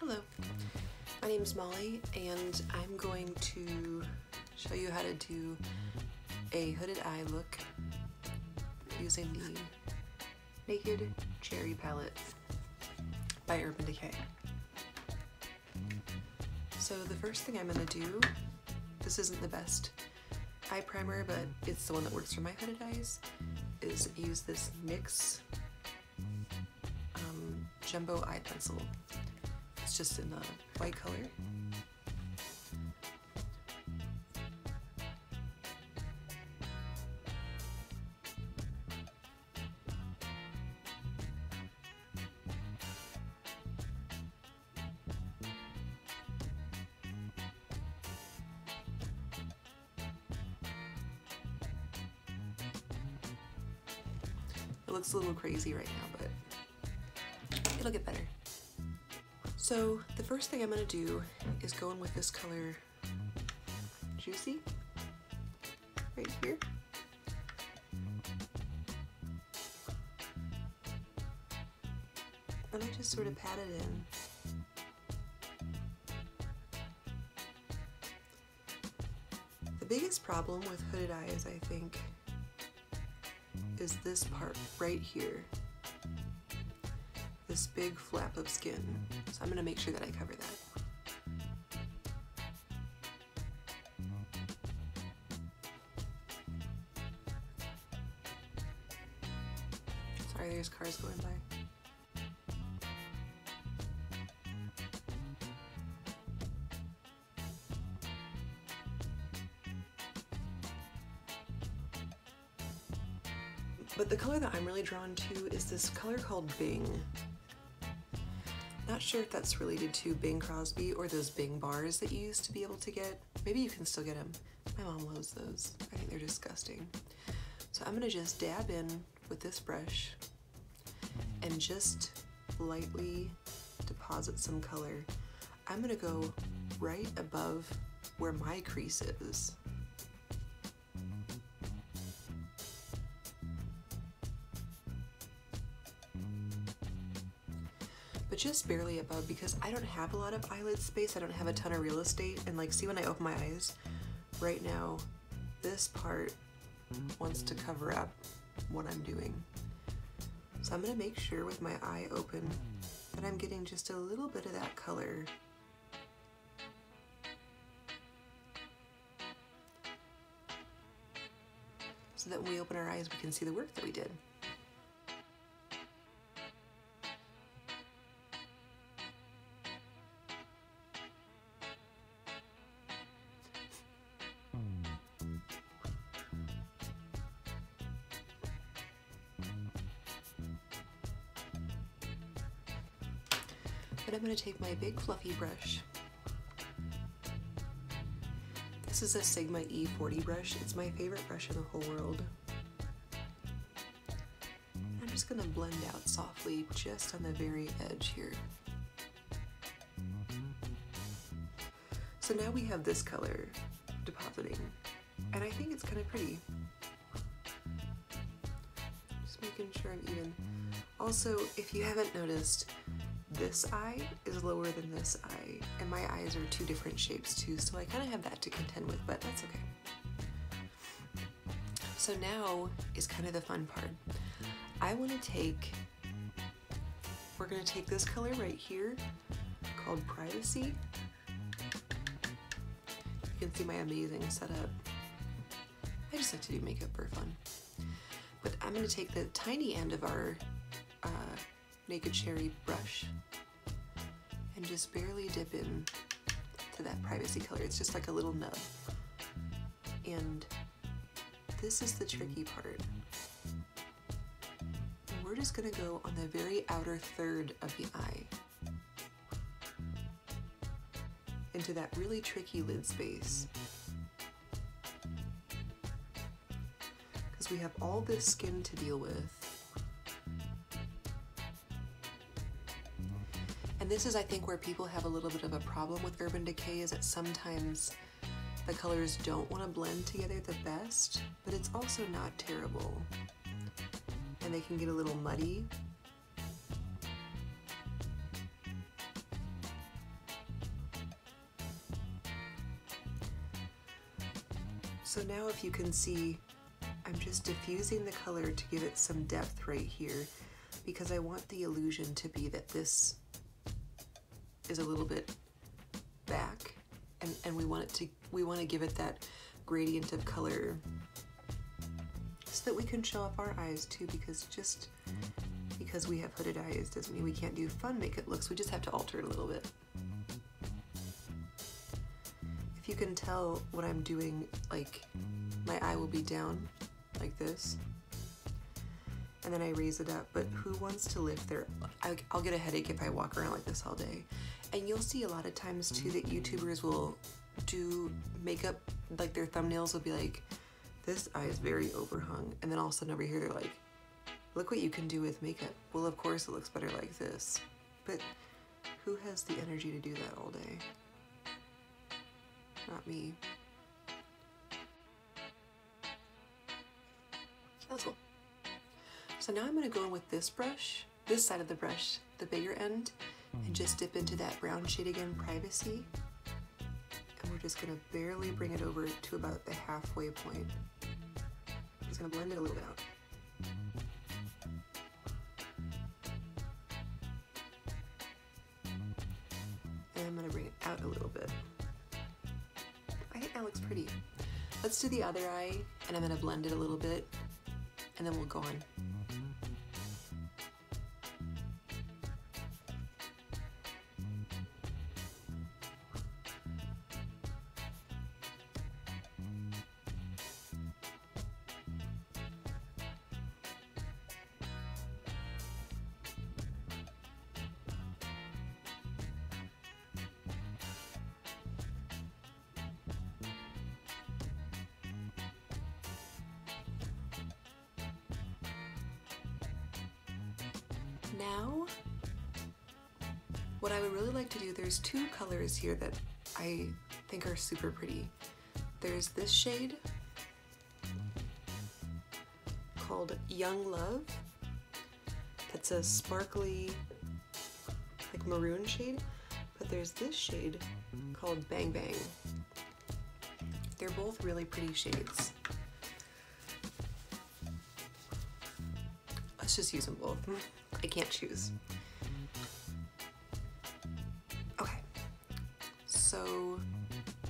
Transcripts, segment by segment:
Hello, my name is Molly and I'm going to show you how to do a hooded eye look using the Naked Cherry palette by Urban Decay. So the first thing I'm going to do, this isn't the best eye primer, but it's the one that works for my hooded eyes, is use this NYX Jumbo Eye Pencil. It's just in a white color. It looks a little crazy right now, but it'll get better. So the first thing I'm going to do is go in with this color Juicy right here. And I just sort of pat it in. The biggest problem with hooded eyes, I think, is this part right here. This big flap of skin. So I'm going to make sure that I cover that. Sorry, there's cars going by. But the color that I'm really drawn to is this color called Bing. Not sure if that's related to Bing Crosby or those Bing bars that you used to be able to get. Maybe you can still get them. My mom loves those. I think they're disgusting. So I'm gonna just dab in with this brush and just lightly deposit some color. I'm gonna go right above where my crease is. But just barely above, because I don't have a lot of eyelid space. I don't have a ton of real estate, and like, see when I open my eyes right now, this part wants to cover up what I'm doing. So I'm gonna make sure with my eye open that I'm getting just a little bit of that color. So that when we open our eyes, we can see the work that we did. But I'm going to take my big fluffy brush. This is a Sigma E40 brush. It's my favorite brush in the whole world. I'm just going to blend out softly just on the very edge here. So now we have this color depositing, and I think it's kind of pretty. Just making sure I'm even. Also, if you haven't noticed, this eye is lower than this eye, and my eyes are two different shapes too, so I kind of have that to contend with, but that's okay. So now is kind of the fun part. We're going to take this color right here called Privacy. You can see my amazing setup. I just like to do makeup for fun. But I'm going to take the tiny end of our Naked Cherry brush and just barely dip in to that Privacy color. It's just like a little nub. And this is the tricky part. And we're just gonna go on the very outer third of the eye into that really tricky lid space. Because we have all this skin to deal with. And this is, I think, where people have a little bit of a problem with Urban Decay, is that sometimes the colors don't want to blend together the best, but it's also not terrible. And they can get a little muddy. So now if you can see, I'm just diffusing the color to give it some depth right here, because I want the illusion to be that this is a little bit back, and we want to give it that gradient of color so that we can show off our eyes too, because just because we have hooded eyes doesn't mean we can't do fun makeup looks. We just have to alter it a little bit. If you can tell what I'm doing, like my eye will be down like this, and then I raise it up, but who wants to lift their, I'll get a headache if I walk around like this all day. And you'll see a lot of times too that YouTubers will do makeup, like their thumbnails will be like, this eye is very overhung, and then all of a sudden over here they're like, look what you can do with makeup. Well, of course it looks better like this, but who has the energy to do that all day? Not me. That's cool. So now I'm going to go in with this brush, this side of the brush, the bigger end, and just dip into that brown shade again, Privacy. And we're just going to barely bring it over to about the halfway point. I'm just going to blend it a little bit out. And I'm going to bring it out a little bit. I think that looks pretty. Let's do the other eye, and I'm going to blend it a little bit, and then we'll go on. Now, what I would really like to do, there's two colors here that I think are super pretty. There's this shade called Young Love. That's a sparkly, like maroon shade. But there's this shade called Bang Bang. They're both really pretty shades. Let's just use them both. I can't choose. Okay, so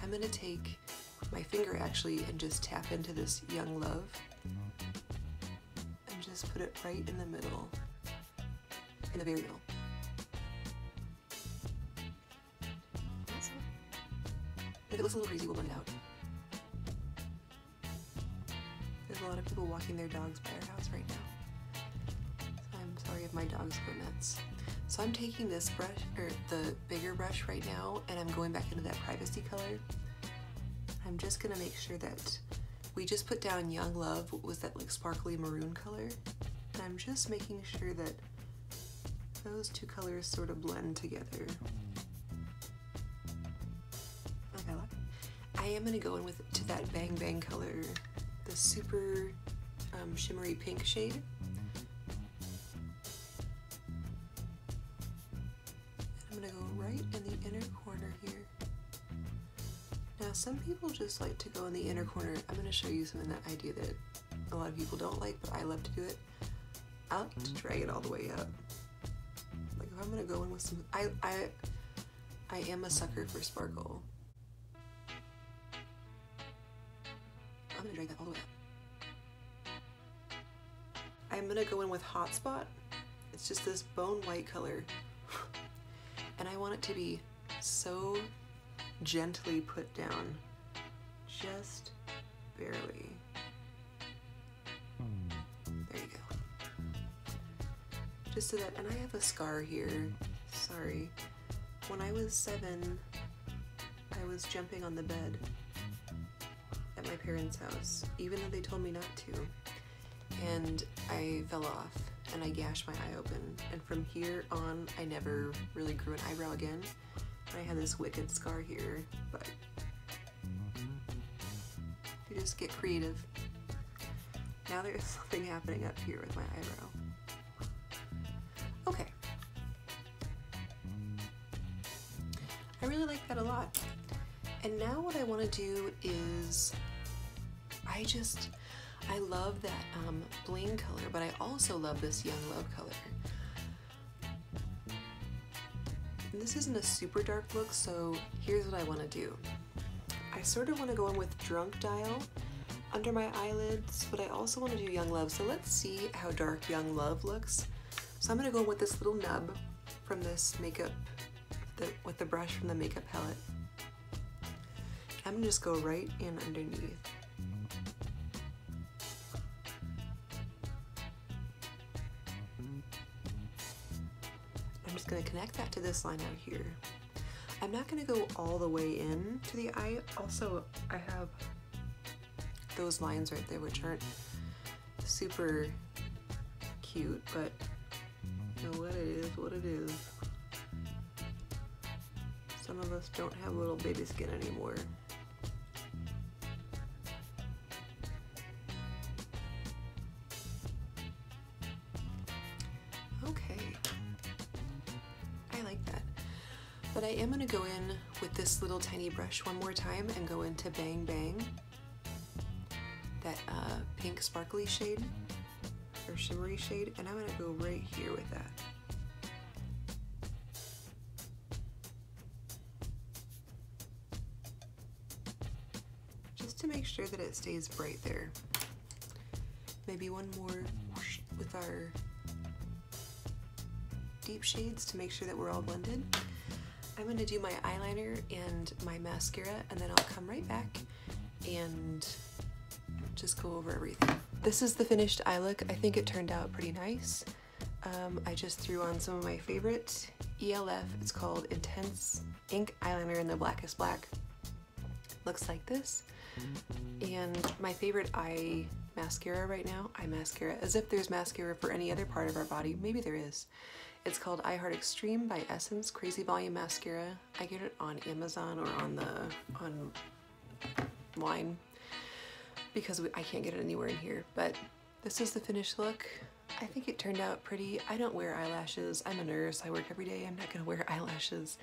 I'm gonna take my finger actually and just tap into this Young Love and just put it right in the middle, in the very middle. If it looks a little crazy, we'll blend it out. There's a lot of people walking their dogs by our house right now. Sorry if my dogs go nuts. So I'm taking this brush, or the bigger brush right now, and I'm going back into that Privacy color. I'm just gonna make sure that we just put down Young Love, what was that like sparkly maroon color? And I'm just making sure that those two colors sort of blend together. Okay, look. I am gonna go in with to that Bang Bang color, the super shimmery pink shade. Right in the inner corner here. Now some people just like to go in the inner corner. I'm going to show you something that idea that a lot of people don't like, but I love to do it. I like to drag it all the way up. Like if I'm going to go in with some, I am a sucker for sparkle. I'm going to drag that all the way up. I'm going to go in with Hotspot. It's just this bone white color. And I want it to be so gently put down, just barely. There you go. Just so that, and I have a scar here, sorry. When I was 7, I was jumping on the bed at my parents' house, even though they told me not to. And I fell off. And I gashed my eye open, and from here on I never really grew an eyebrow again. And I had this wicked scar here, but you just get creative. Now there's something happening up here with my eyebrow. Okay. I really like that a lot. And now what I want to do is I love that bling color, but I also love this Young Love color. And this isn't a super dark look, so here's what I want to do. I sort of want to go in with Drunk Dial under my eyelids, but I also want to do Young Love, so let's see how dark Young Love looks. So I'm going to go in with this little nub from this makeup, with the brush from the makeup palette. I'm going to just go right in underneath. I'm just going to connect that to this line out here. I'm not going to go all the way in to the eye. Also, I have those lines right there, which aren't super cute, but you know what, it is what it is. Some of us don't have little baby skin anymore. Okay, I like that. But I am going to go in with this little tiny brush one more time and go into Bang Bang, that pink sparkly shade, or shimmery shade, and I'm going to go right here with that. Just to make sure that it stays bright there. Maybe one more with our deep shades to make sure that we're all blended. I'm going to do my eyeliner and my mascara, and then I'll come right back and just go over everything. This is the finished eye look. I think it turned out pretty nice. I just threw on some of my favorite e.l.f. It's called Intense Ink Eyeliner in the Blackest Black. Looks like this. And my favorite eye mascara right now, eye mascara, as if there's mascara for any other part of our body. Maybe there is. It's called I Heart Extreme by Essence Crazy Volume Mascara. I get it on Amazon or online because I can't get it anywhere in here. But this is the finished look. I think it turned out pretty. I don't wear eyelashes. I'm a nurse. I work every day. I'm not gonna wear eyelashes.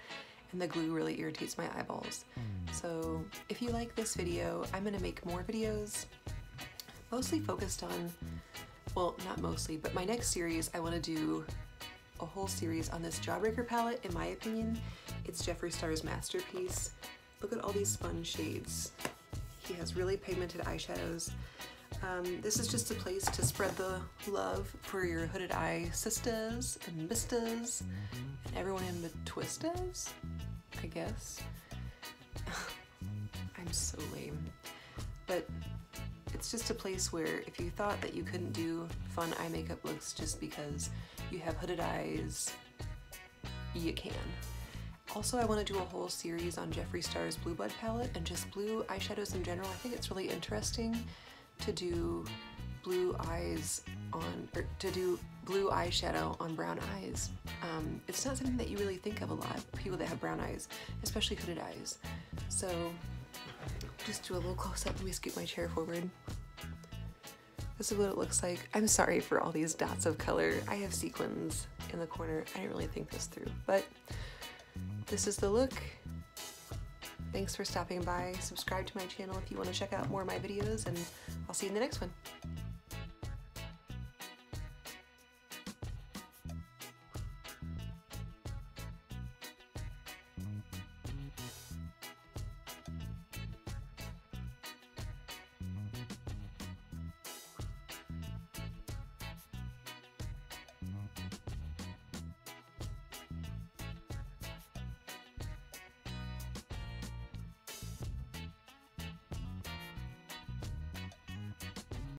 And the glue really irritates my eyeballs. So if you like this video, I'm gonna make more videos, mostly focused on, well, not mostly, but my next series, I wanna do a whole series on this Jawbreaker palette. In my opinion, it's Jeffree Star's masterpiece. Look at all these fun shades. He has really pigmented eyeshadows. This is just a place to spread the love for your hooded eye sisters and mistas and everyone in the twistas, I guess. I'm so lame. But it's just a place where if you thought that you couldn't do fun eye makeup looks just because you have hooded eyes, you can. Also, I want to do a whole series on Jeffree Star's Blue Blood palette and just blue eyeshadows in general. I think it's really interesting to do blue eyes on, or to do blue eyeshadow on brown eyes. It's not something that you really think of a lot, people that have brown eyes, especially hooded eyes. So just do a little close up. Let me scoot my chair forward. This is what it looks like. I'm sorry for all these dots of color. I have sequins in the corner. I didn't really think this through, but this is the look. Thanks for stopping by. Subscribe to my channel if you want to check out more of my videos, and I'll see you in the next one.